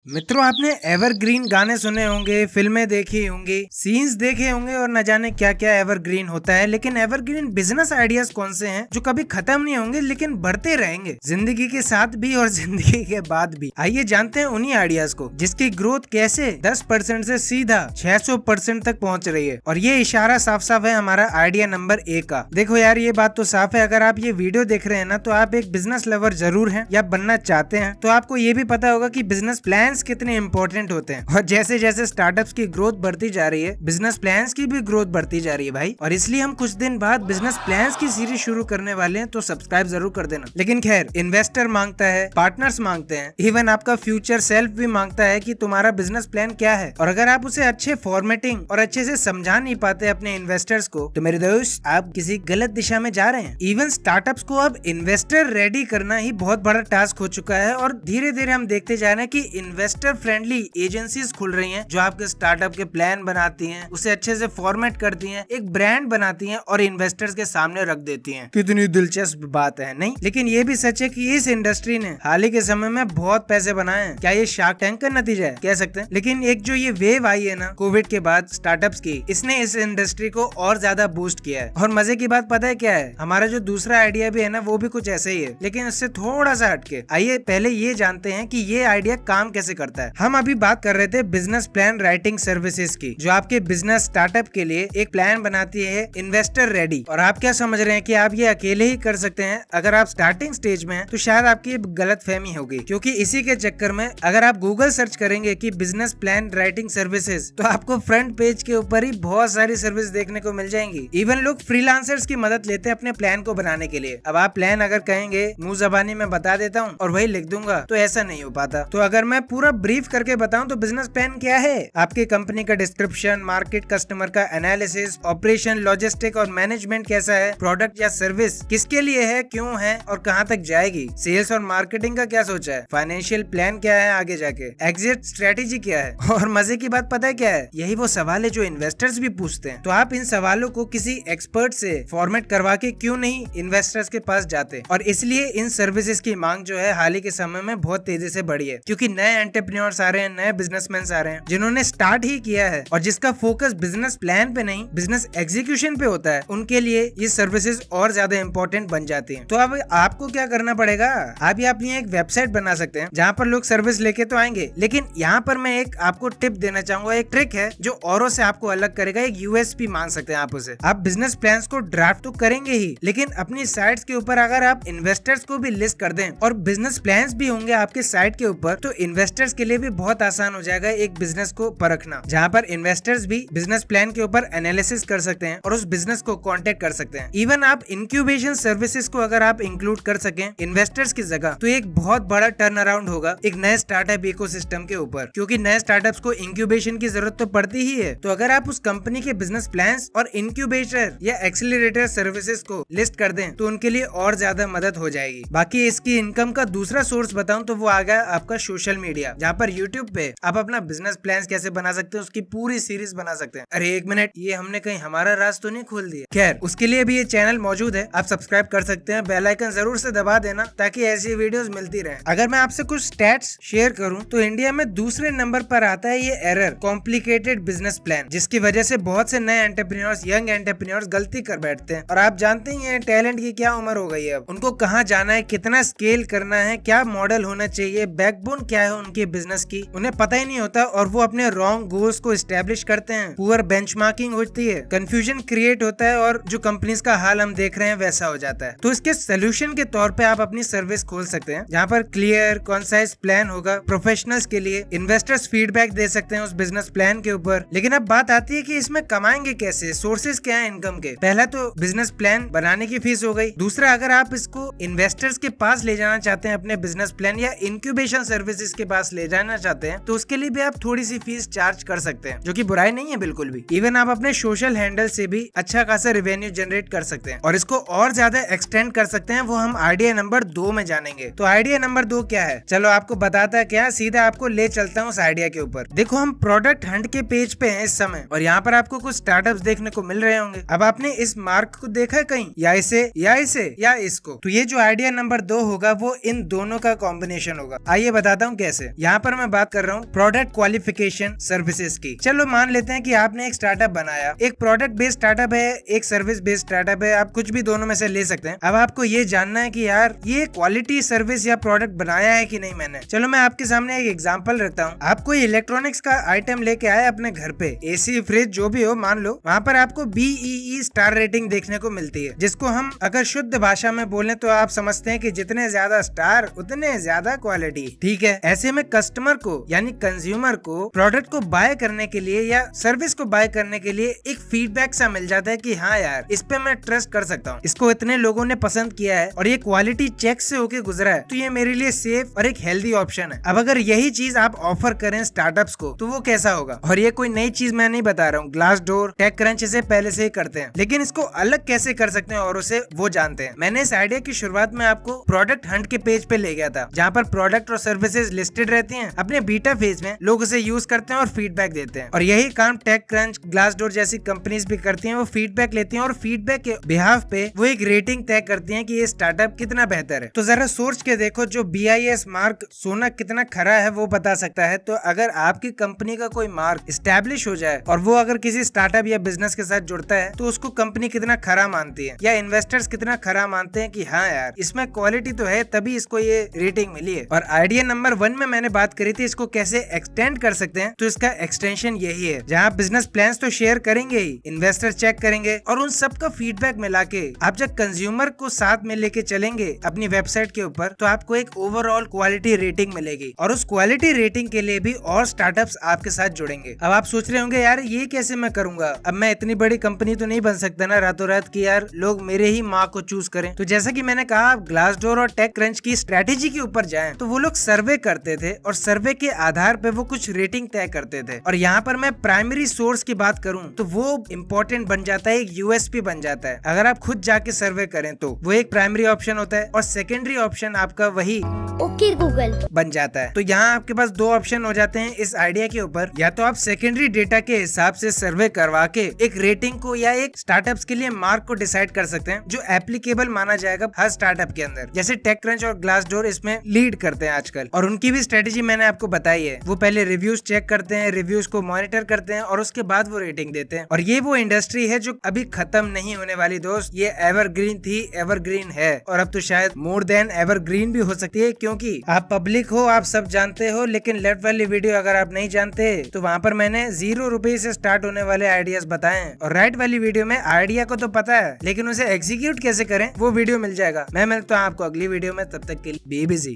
मित्रों, आपने एवरग्रीन गाने सुने होंगे, फिल्में देखी होंगी, सीन्स देखे होंगे और न जाने क्या क्या एवरग्रीन होता है। लेकिन एवरग्रीन बिजनेस आइडियाज कौन से हैं जो कभी खत्म नहीं होंगे लेकिन बढ़ते रहेंगे जिंदगी के साथ भी और जिंदगी के बाद भी। आइए जानते हैं उन्हीं आइडियाज को जिसकी ग्रोथ कैसे 10% से सीधा 600% तक पहुंच रही है। और ये इशारा साफ साफ है हमारा आइडिया नंबर 1 का। देखो यार, ये बात तो साफ है, अगर आप ये वीडियो देख रहे हैं ना तो आप एक बिजनेस लवर जरूर हैं या बनना चाहते हैं। तो आपको ये भी पता होगा कि बिजनेस प्लान कितने इंपॉर्टेंट होते हैं। और जैसे जैसे स्टार्टअप्स की ग्रोथ बढ़ती जा रही है, बिजनेस प्लान्स की भी ग्रोथ बढ़ती जा रही है भाई। और इसलिए हम कुछ दिन बाद बिजनेस प्लान्स की सीरीज शुरू करने वाले हैं, तो सब्सक्राइब जरूर कर देना। लेकिन खैर, इन्वेस्टर मांगता है, पार्टनर्स मांगते हैं, इवन आपका फ्यूचर सेल्फ भी मांगता है कि तुम्हारा बिजनेस प्लान क्या है। और अगर आप उसे अच्छे फॉर्मेटिंग और अच्छे से समझा नहीं पाते अपने इन्वेस्टर्स को, तो मेरे दोस्त आप किसी गलत दिशा में जा रहे हैं। इवन स्टार्टअप्स को अब इन्वेस्टर रेडी करना ही बहुत बड़ा टास्क हो चुका है। और धीरे धीरे हम देखते जा रहे हैं कि इन्वेस्टर फ्रेंडली एजेंसीज खुल रही हैं जो आपके स्टार्टअप के प्लान बनाती हैं, उसे अच्छे से फॉर्मेट करती हैं, एक ब्रांड बनाती हैं और इन्वेस्टर्स के सामने रख देती हैं। कितनी दिलचस्प बात है, नहीं? लेकिन ये भी सच है कि इस इंडस्ट्री ने हाल ही के समय में बहुत पैसे बनाए हैं। क्या ये शार्क टैंक का नतीजा है? कह सकते हैं। लेकिन एक जो ये वेव आई है ना कोविड के बाद स्टार्टअप्स की, इसने इस इंडस्ट्री को और ज्यादा बूस्ट किया है। और मजे की बात पता है क्या है? हमारा जो दूसरा आइडिया भी है ना, वो भी कुछ ऐसे ही है, लेकिन इससे थोड़ा सा हटके। आइए पहले ये जानते हैं कि ये आइडिया काम कैसे करता है। हम अभी बात कर रहे थे बिजनेस प्लान राइटिंग सर्विसेज की, जो आपके बिजनेस स्टार्टअप के लिए एक प्लान बनाती है इन्वेस्टर रेडी। और आप क्या समझ रहे हैं कि आप ये अकेले ही कर सकते हैं? अगर आप स्टार्टिंग स्टेज में हैं तो शायद आपकी गलत फहमी होगी, क्योंकि इसी के चक्कर में अगर आप गूगल सर्च करेंगे कि बिजनेस प्लान राइटिंग सर्विसेज, तो आपको फ्रंट पेज के ऊपर ही बहुत सारी सर्विस देखने को मिल जाएंगी। इवन लोग फ्रीलांसर्स की मदद लेते हैं अपने प्लान को बनाने के लिए। अब आप प्लान अगर कहेंगे मुंह जबानी में बता देता हूँ और वही लिख दूंगा, तो ऐसा नहीं हो पाता। तो अगर मैं पूरा ब्रीफ करके बताऊं तो बिजनेस प्लान क्या है? आपकी कंपनी का डिस्क्रिप्शन, मार्केट, कस्टमर का एनालिसिस, ऑपरेशन, लॉजिस्टिक और मैनेजमेंट कैसा है, प्रोडक्ट या सर्विस किसके लिए है, क्यों है और कहां तक जाएगी, सेल्स और मार्केटिंग का क्या सोचा है, फाइनेंशियल प्लान क्या है आगे जाके, एग्जिट स्ट्रेटेजी क्या है। और मजे की बात पता है क्या है? यही वो सवाल है जो इन्वेस्टर्स भी पूछते हैं। तो आप इन सवालों को किसी एक्सपर्ट से फॉर्मेट करवा के क्यों नहीं इन्वेस्टर्स के पास जाते। और इसलिए इन सर्विसेज की मांग जो है हाल ही के समय में बहुत तेजी से बढ़ी है, क्योंकि नए एंटरप्रेन्योर्स आ रहे हैं, नए बिजनेसमैन आ रहे हैं जिन्होंने स्टार्ट ही किया है और जिसका फोकस बिजनेस प्लान पे नहीं, बिजनेस एग्जीक्यूशन पे होता है। उनके लिए ये सर्विसेज और ज्यादा इंपॉर्टेंट बन जाती हैं। तो अब आपको क्या करना पड़ेगा? आप ये अपनी एक वेबसाइट बना सकते हैं जहाँ पर लोग सर्विस लेके तो आएंगे, लेकिन यहाँ पर मैं एक आपको टिप देना चाहूंगा, एक ट्रिक है जो औरों से आपको अलग करेगा, एक यूएसपी मान सकते हैं आप उसे। आप बिजनेस प्लान को ड्राफ्ट तो करेंगे ही, लेकिन अपनी साइट्स के ऊपर अगर आप इन्वेस्टर्स को भी लिस्ट कर दें और बिजनेस प्लान भी होंगे आपके साइट के ऊपर, तो इन्वेस्टर्स के लिए भी बहुत आसान हो जाएगा एक बिजनेस को परखना, जहाँ पर इन्वेस्टर्स भी बिजनेस प्लान के ऊपर एनालिसिस कर सकते हैं और उस बिजनेस को कांटेक्ट कर सकते हैं। इवन आप इंक्यूबेशन सर्विसेज को अगर आप इंक्लूड कर सकें इन्वेस्टर्स की जगह, तो एक बहुत बड़ा टर्न अराउंड होगा एक नए स्टार्टअप इकोसिस्टम के ऊपर, क्योंकि नए स्टार्टअप्स को इंक्यूबेशन की जरूरत तो पड़ती ही है। तो अगर आप उस कंपनी के बिजनेस प्लान और इंक्यूबेटर या एक्सीलरेटर सर्विसेज को लिस्ट कर दें, तो उनके लिए और ज्यादा मदद हो जाएगी। बाकी इसकी इनकम का दूसरा सोर्स बताऊं तो वो आ गया आपका सोशल मीडिया, जहाँ पर यूट्यूब पे आप अपना बिजनेस प्लान कैसे बना सकते हैं उसकी पूरी सीरीज बना सकते हैं। अरे एक मिनट, ये हमने कहीं हमारा राज तो नहीं खोल दिया? खैर, उसके लिए भी ये चैनल मौजूद है, आप सब्सक्राइब कर सकते हैं, बेल आइकन जरूर से दबा देना ताकि ऐसी वीडियोस मिलती रहे। अगर मैं आपसे कुछ स्टैट्स शेयर करूं तो इंडिया में दूसरे नंबर पर आता है ये एरर, कॉम्प्लिकेटेड बिजनेस प्लान, जिसकी वजह से बहुत से नए एंटरप्रेन्योर्स, यंग एंटरप्रेन्योर्स गलती कर बैठते हैं। और आप जानते ही हैं टैलेंट की क्या उम्र हो गई है, अब उनको कहाँ जाना है, कितना स्केल करना है, क्या मॉडल होना चाहिए, बैकबोन क्या है उनके बिजनेस की, उन्हें पता ही नहीं होता और वो अपने रॉन्ग गोल्स को एस्टेब्लिश करते हैं। पुअर बेंचमार्किंग होती है, कंफ्यूजन क्रिएट होता है और जो कंपनीज का हाल हम देख रहे हैं वैसा हो जाता है। तो इसके सोल्यूशन के तौर पे आप अपनी सर्विस खोल सकते हैं, जहाँ पर क्लियर कॉन्साइज प्लान होगा प्रोफेशनल्स के लिए। इन्वेस्टर्स फीडबैक दे सकते हैं उस बिजनेस प्लान के ऊपर। लेकिन अब बात आती है कि इसमें कमाएंगे कैसे, सोर्सेज क्या है इनकम के। पहला तो बिजनेस प्लान बनाने की फीस हो गई। दूसरा, अगर आप इसको इन्वेस्टर्स के पास ले जाना चाहते हैं अपने बिजनेस प्लान, या इंक्यूबेशन सर्विसेज के पास ले जाना चाहते हैं, तो उसके लिए भी आप थोड़ी सी फीस चार्ज कर सकते हैं, जो कि बुराई नहीं है बिल्कुल भी। इवन आप अपने सोशल हैंडल से भी अच्छा खासा रेवेन्यू जनरेट कर सकते हैं और इसको और ज्यादा एक्सटेंड कर सकते हैं। वो हम आइडिया नंबर 2 में जानेंगे। तो आइडिया नंबर 2 क्या है? चलो आपको बताता क्या, सीधा आपको ले चलता हूँ उस आइडिया के ऊपर। देखो, हम प्रोडक्ट हंट के पेज पे हैं इस समय और यहाँ पर आपको कुछ स्टार्टअप्स देखने को मिल रहे होंगे। अब आपने इस मार्क को देखा है कहीं, या इसे या इसको? तो ये जो आइडिया नंबर 2 होगा वो इन दोनों का कॉम्बिनेशन होगा। आइए बताता हूँ कैसे। है। यहाँ पर मैं बात कर रहा हूँ प्रोडक्ट क्वालिफिकेशन सर्विसेज की। चलो मान लेते हैं कि आपने एक स्टार्टअप बनाया, एक प्रोडक्ट बेस्ड स्टार्टअप है, एक सर्विस बेस्ड स्टार्टअप है, आप कुछ भी दोनों में से ले सकते हैं। अब आपको ये जानना है कि यार ये क्वालिटी सर्विस या प्रोडक्ट बनाया है कि नहीं मैंने। चलो मैं आपके सामने एक एग्जांपल रखता हूँ। आप कोई इलेक्ट्रॉनिक्स का आइटम लेके आए अपने घर पे, एसी फ्रिज जो भी हो मान लो, वहाँ पर आपको BEE स्टार रेटिंग देखने को मिलती है, जिसको हम अगर शुद्ध भाषा में बोले तो आप समझते हैं कि जितने ज्यादा स्टार उतने ज्यादा क्वालिटी। ठीक है, ऐसे में कस्टमर को यानी कंज्यूमर को प्रोडक्ट को बाय करने के लिए या सर्विस को बाय करने के लिए एक फीडबैक सा मिल जाता है कि हाँ यार इस पे मैं ट्रस्ट कर सकता हूँ, इसको इतने लोगों ने पसंद किया है और ये क्वालिटी चेक से होके गुजरा है, तो ये मेरे लिए सेफ और एक हेल्दी ऑप्शन है। अब अगर यही चीज आप ऑफर करें स्टार्टअप्स को तो वो कैसा होगा? और ये कोई नई चीज मैं नहीं बता रहा हूँ, ग्लासडोर, टेक क्रंच इसे पहले से ही करते हैं, लेकिन इसको अलग कैसे कर सकते हैं औरों से वो जानते हैं। मैंने इस आइडिया की शुरुआत में आपको प्रोडक्ट हंट के पेज पे ले गया था, जहाँ पर प्रोडक्ट और सर्विसेज लिस्टेड रहती हैं। अपने बीटा फेज में लोग उसे यूज करते हैं और फीडबैक देते हैं, और यही काम टेक क्रंच, ग्लासडोर जैसी कंपनीज भी करती हैं। वो फीडबैक लेती हैं और फीडबैक के बिहाफ पे वो एक रेटिंग तय करती हैं कि ये स्टार्टअप कितना बेहतर है। तो जरा सोच के देखो, जो BIS मार्क सोना कितना खरा है वो बता सकता है। तो अगर आपकी कंपनी का कोई मार्क इस्टेब्लिश हो जाए और वो अगर किसी स्टार्टअप या बिजनेस के साथ जुड़ता है तो उसको कंपनी कितना खरा मानती है, या इन्वेस्टर्स कितना खरा मानते हैं कि हाँ यार इसमें क्वालिटी तो है तभी इसको ये रेटिंग मिली है। और आइडिया नंबर 1 में मैंने बात करी थी इसको कैसे एक्सटेंड कर सकते हैं, तो इसका एक्सटेंशन यही है, जहाँ बिजनेस प्लान्स तो शेयर करेंगे ही, इन्वेस्टर चेक करेंगे और उन सब का फीडबैक मिला के आप जब कंज्यूमर को साथ में लेके चलेंगे अपनी वेबसाइट के ऊपर, तो आपको एक ओवरऑल क्वालिटी रेटिंग मिलेगी और उस क्वालिटी रेटिंग के लिए भी और स्टार्टअप्स आपके साथ जुड़ेंगे। अब आप सोच रहे होंगे यार ये कैसे मैं करूंगा, अब मैं इतनी बड़ी कंपनी तो नहीं बन सकता ना रातों रात की यार लोग मेरे ही माँ को चूज करें। तो जैसा कि मैंने कहा, आप ग्लासडोर और टेक क्रंच की स्ट्रेटेजी के ऊपर जाएं तो वो लोग सर्वे करते थे और सर्वे के आधार पे वो कुछ रेटिंग तय करते थे। और यहाँ पर मैं प्राइमरी सोर्स की बात करूँ तो वो इम्पोर्टेंट बन जाता है, एक USP बन जाता है। अगर आप खुद जाके सर्वे करें तो वो एक प्राइमरी ऑप्शन होता है और सेकेंडरी ऑप्शन आपका वही ओके गूगल बन जाता है। तो यहाँ आपके पास 2 ऑप्शन हो जाते हैं इस आइडिया के ऊपर, या तो आप सेकेंडरी डेटा के हिसाब से सर्वे करवा के एक रेटिंग को या एक स्टार्टअप्स के लिए मार्क को डिसाइड कर सकते हैं जो एप्लीकेबल माना जाएगा हर स्टार्टअप के अंदर। जैसे टेक क्रंच और ग्लासडोर इसमें लीड करते हैं आजकल, और उनकी भी स्ट्रेटेजी मैंने आपको बताई है। वो पहले रिव्यूज चेक करते हैं, रिव्यूज को मॉनिटर करते हैं और उसके बाद वो रेटिंग देते हैं। और ये वो इंडस्ट्री है जो अभी खत्म नहीं होने वाली दोस्त, ये एवरग्रीन थी, एवरग्रीन है, और अब तो शायद मोर देन एवरग्रीन भी हो सकती है, क्योंकि आप पब्लिक हो, आप सब जानते हो। लेकिन लेफ्ट वाली वीडियो अगर आप नहीं जानते तो वहाँ पर मैंने 0 रुपए से स्टार्ट होने वाले आइडियाज बताए, और राइट वाली वीडियो में आइडिया को तो पता है लेकिन उसे एग्जीक्यूट कैसे करें वो वीडियो मिल जाएगा। मैं मिलता हूँ आपको अगली वीडियो में, तब तक के लिए बी बिजी।